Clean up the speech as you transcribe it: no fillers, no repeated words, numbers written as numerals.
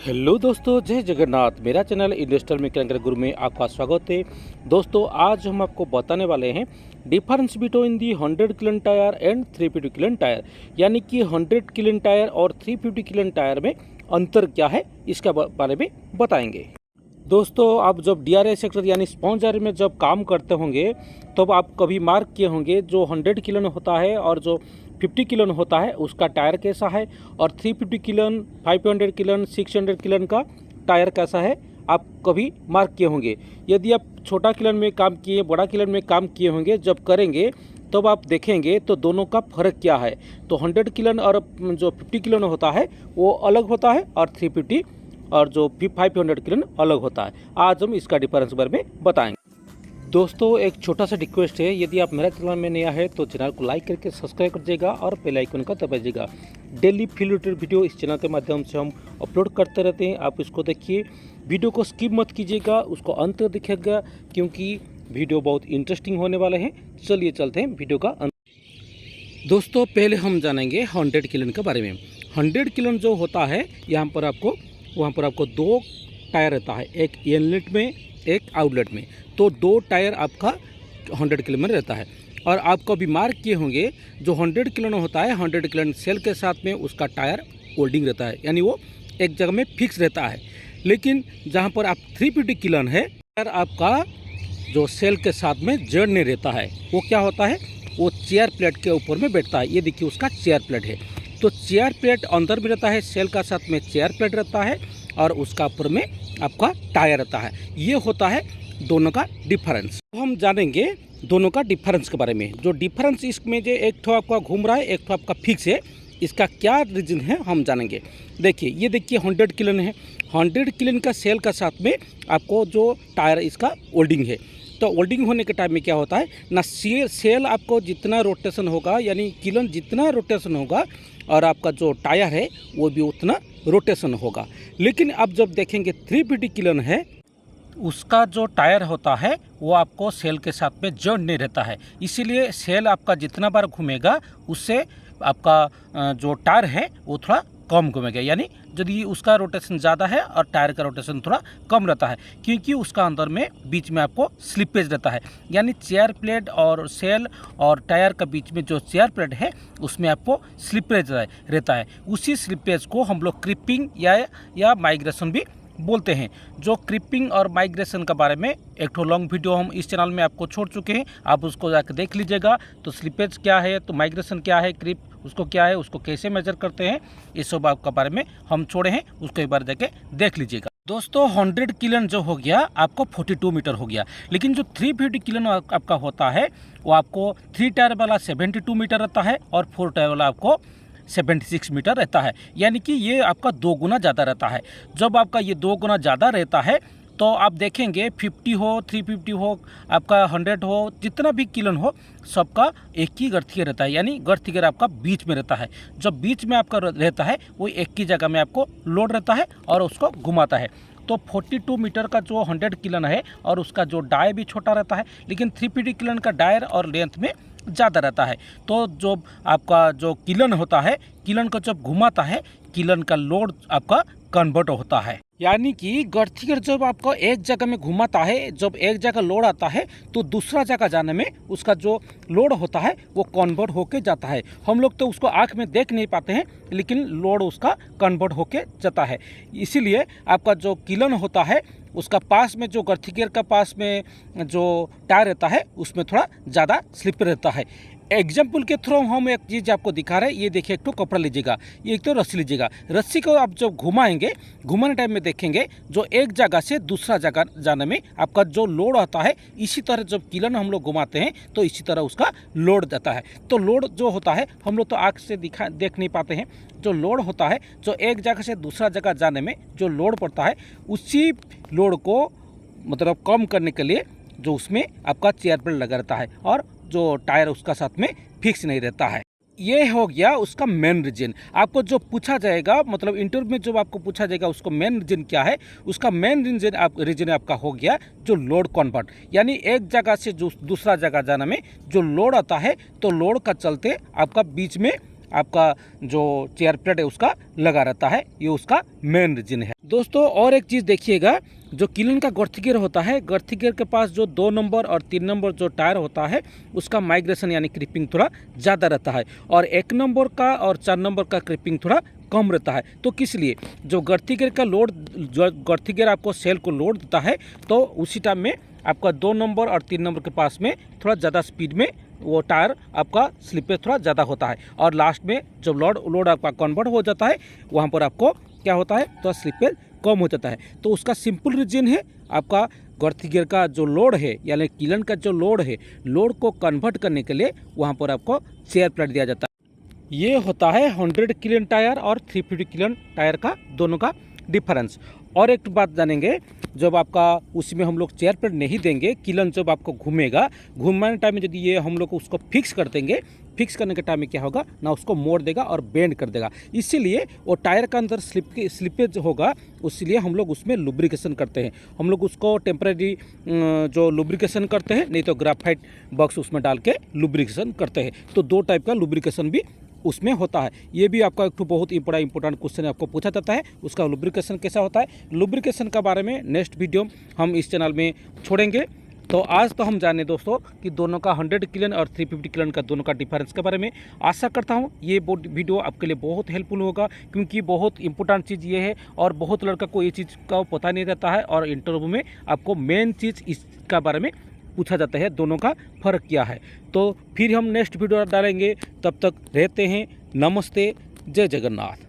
Hello दोस्तों, जय जगन्नाथ। मेरा चैनल इंडस्ट्रियल मैकेनिकल गुरु में आपका स्वागत है। दोस्तों, आज हम आपको बताने वाले हैं difference between the 100 kiln tyre and 350 kiln tyre, यानी कि 100 किलन टायर और 350 किलन टायर में अंतर क्या है, इसके बारे में बताएंगे। दोस्तों, आप जब DRA सेक्टर यानी स्पॉन्ज आयरन में जब काम करते होंगे तब आप कभी मार्क किए होंगे जो 100 किलन होता है और जो 50 किलन होता है उसका टायर कैसा है, और 350 किलन, 500 किलन, 600 किलन का टायर कैसा है, आप कभी मार्क किए होंगे। यदि आप छोटा किलन में काम किए, बड़ा किलन में काम किए होंगे, जब करेंगे तब आप देखेंगे तो दोनों का फ़र्क क्या है। तो 100 किलन और जो 50 किलन होता है वो अलग होता है, और 350 और जो 500 किलन अलग होता है। आज हम इसका डिफरेंस बारे में बताएंगे। दोस्तों, एक छोटा सा रिक्वेस्ट है, यदि आप मेरा चैनल में नया है तो चैनल को लाइक करके सब्सक्राइब कर दीजिएगा और बेल आइकन का दबाइएगा। डेली फील्ड रिलेटेड वीडियो इस चैनल के माध्यम से हम अपलोड करते रहते हैं, आप इसको देखिए। वीडियो को स्किप मत कीजिएगा, उसको अंत तक देखिएगा क्योंकि वीडियो बहुत इंटरेस्टिंग होने वाले हैं। चलिए चलते हैं वीडियो का अंत। दोस्तों, पहले हम जानेंगे 100 किलन के बारे में। 100 किलन जो होता है, वहाँ पर आपको दो टायर रहता है, एक इनलेट में एक आउटलेट में। तो दो टायर आपका 100 किलन में रहता है। और आप कभी मार्क किए होंगे जो 100 किलन होता है, 100 किलन सेल के साथ में उसका टायर होल्डिंग रहता है, यानी वो एक जगह में फिक्स रहता है। लेकिन जहाँ पर आप 350 किलन है, टायर आपका जो सेल के साथ में जड़ नहीं रहता है, वो क्या होता है, वो चेयर प्लेट के ऊपर में बैठता है। ये देखिए उसका चेयर प्लेट है। तो चेयर प्लेट अंदर भी रहता है, सेल का साथ में चेयर प्लेट रहता है, और उसका ऊपर में आपका टायर रहता है। ये होता है दोनों का डिफरेंस। तो हम जानेंगे दोनों का डिफरेंस के बारे में। जो डिफरेंस इसमें जो एक ठो आपका घूम रहा है, एक ठो आपका फिक्स है, इसका क्या रीजन है हम जानेंगे। देखिए, ये देखिए 100 किलन है। 100 किलन का सेल का साथ में आपको जो टायर इसका होल्डिंग है। तो होल्डिंग होने के टाइम में क्या होता है ना, सेल आपको जितना रोटेशन होगा, यानी किलन जितना रोटेशन होगा, और आपका जो टायर है वो भी उतना रोटेशन होगा। लेकिन अब जब देखेंगे 350 किलन है, उसका जो टायर होता है वो आपको सेल के साथ में जॉइंट नहीं रहता है। इसीलिए सेल आपका जितना बार घूमेगा उससे आपका जो टायर है वो थोड़ा कम घूमेगा, यानी यदि उसका रोटेशन ज़्यादा है और टायर का रोटेशन थोड़ा कम रहता है, क्योंकि उसका अंदर में बीच में आपको स्लिपेज रहता है। यानी चेयर प्लेट और सेल और टायर का बीच में जो चेयर प्लेट है उसमें आपको स्लिपेज रहता है। उसी स्लिपेज को हम लोग क्रिपिंग या माइग्रेशन भी बोलते हैं। जो क्रिपिंग और माइग्रेशन के बारे में एक तो लॉन्ग वीडियो हम इस चैनल में आपको छोड़ चुके हैं, आप उसको जाकर देख लीजिएगा। तो स्लिपेज क्या है, तो माइग्रेशन क्या है, क्रिप उसको क्या है, उसको कैसे मेजर करते हैं, इस सब आपके बारे में हम छोड़े हैं, उसको एक बार जाके देख लीजिएगा। दोस्तों, 100 किलन जो हो गया आपको 42 मीटर हो गया। लेकिन जो 350 किलन आपका होता है वो आपको 3 टायर वाला 72 मीटर रहता है, और 4 टायर वाला आपको 76 मीटर रहता है। यानी कि ये आपका 2 गुना ज़्यादा रहता है। जब आपका ये 2 गुना ज़्यादा रहता है तो आप देखेंगे 50 हो, 350 हो, आपका 100 हो, जितना भी किलन हो, सबका एक ही गर्थीगर रहता है। यानी गर्थीगर आपका बीच में रहता है। जब बीच में आपका रहता है वो एक ही जगह में आपको लोड रहता है और उसको घुमाता है। तो 42 मीटर का जो 100 किलन है, और उसका जो डाय भी छोटा रहता है, लेकिन 350 किलन का डायर और लेंथ में ज़्यादा रहता है। तो जो आपका जो किलन होता है, किलन को जब घुमाता है, किलन का लोड आपका कन्वर्ट होता है। यानी कि गर्थीगर जब आपको एक जगह में घुमाता है, जब एक जगह लोड आता है तो दूसरा जगह जाने में उसका जो लोड होता है वो कन्वर्ट होके जाता है। हम लोग तो उसको आँख में देख नहीं पाते हैं, लेकिन लोड उसका कन्वर्ट होके जाता है। इसीलिए आपका जो किलन होता है उसका पास में जो गर्थीगर का पास में जो टायर रहता है उसमें थोड़ा ज़्यादा स्लिप रहता है। एग्जाम्पल के थ्रू हम एक चीज़ आपको दिखा रहे हैं। ये देखिए, एक तो कपड़ा लीजिएगा, ये एक तो रस्सी लीजिएगा। रस्सी को आप जब घुमाएंगे, घुमाने टाइम में देखेंगे जो एक जगह से दूसरा जगह जाने में आपका जो लोड आता है, इसी तरह जब किलन हम लोग घुमाते हैं तो इसी तरह उसका लोड देता है। तो लोड जो होता है हम लोग तो आँख से देख नहीं पाते हैं। जो लोड होता है, जो एक जगह से दूसरा जगह जाने में जो लोड पड़ता है, उसी लोड को मतलब कम करने के लिए जो उसमें आपका चेयर प्लेट लगा रहता है, और जो टायर उसका साथ में फिक्स नहीं रहता है। ये हो गया उसका मेन रीजन। आपको जो पूछा जाएगा, मतलब इंटरव्यू में जब आपको पूछा जाएगा उसको मेन रीजन क्या है, उसका मेन रीजन आपका हो गया जो लोड कन्वर्ट। यानी एक जगह से दूसरा जगह जाने में जो लोड आता है, तो लोड का चलते आपका बीच में आपका जो चेयर प्लेट है उसका लगा रहता है, ये उसका मेन रीजन है। दोस्तों और एक चीज़ देखिएगा, जो किलन का गर्थ गियर होता है, गर्थ गियर के पास जो 2 नंबर और 3 नंबर जो टायर होता है उसका माइग्रेशन यानी क्रिपिंग थोड़ा ज़्यादा रहता है, और 1 नंबर का और 4 नंबर का क्रिपिंग थोड़ा कम रहता है। तो किस लिए, जो गर्थ गियर का लोड, जो गर्थ गियर आपको सेल को लोड देता है, तो उसी टाइम में आपका 2 नंबर और 3 नंबर के पास में थोड़ा ज़्यादा स्पीड में वो टायर आपका स्लिपेज थोड़ा ज़्यादा होता है, और लास्ट में जब लोड आपका कन्वर्ट हो जाता है वहाँ पर आपको क्या होता है, तो स्लिपेज कम हो जाता है। तो उसका सिंपल रीजन है, आपका गर्थ गियर का जो लोड है यानी किलन का जो लोड है, लोड को कन्वर्ट करने के लिए वहाँ पर आपको चेयर प्लेट दिया जाता है। ये होता है 100 किलन टायर और 350 किलन टायर का दोनों का डिफरेंस। और एक बात जानेंगे, जब आपका उसमें हम लोग चेयर प्लेट नहीं देंगे, किलन जब आपको घूमेगा, घूमने टाइम में यदि ये हम लोग उसको फिक्स कर देंगे, फिक्स करने के टाइम में क्या होगा ना, उसको मोड़ देगा और बेंड कर देगा, इसीलिए वो टायर का अंदर स्लिपेज होगा, इसलिए हम लोग उसमें लुब्रिकेशन करते हैं। हम लोग उसको टेम्परेरी जो लुब्रिकेशन करते हैं, नहीं तो ग्रेफाइट बॉक्स उसमें डाल के लुब्रिकेशन करते हैं। तो 2 टाइप का लुब्रिकेशन भी उसमें होता है। ये भी आपका एक बहुत बड़ा इंपॉर्टेंट क्वेश्चन आपको पूछा जाता है, उसका लुब्रिकेशन कैसा होता है। लुब्रिकेशन के बारे में नेक्स्ट वीडियो हम इस चैनल में छोड़ेंगे। तो आज तो हम जाने दोस्तों कि दोनों का 100 किलन और 350 किलन का दोनों का डिफरेंस के बारे में। आशा करता हूँ ये वीडियो आपके लिए बहुत हेल्पफुल होगा, क्योंकि बहुत इंपॉर्टेंट चीज़ ये है और बहुत लड़का को ये चीज़ का पता नहीं रहता है, और इंटरव्यू में आपको मेन चीज़ इसका बारे में पूछा जाता है, दोनों का फ़र्क क्या है। तो फिर हम नेक्स्ट वीडियो डालेंगे, तब तक रहते हैं, नमस्ते, जय जगन्नाथ।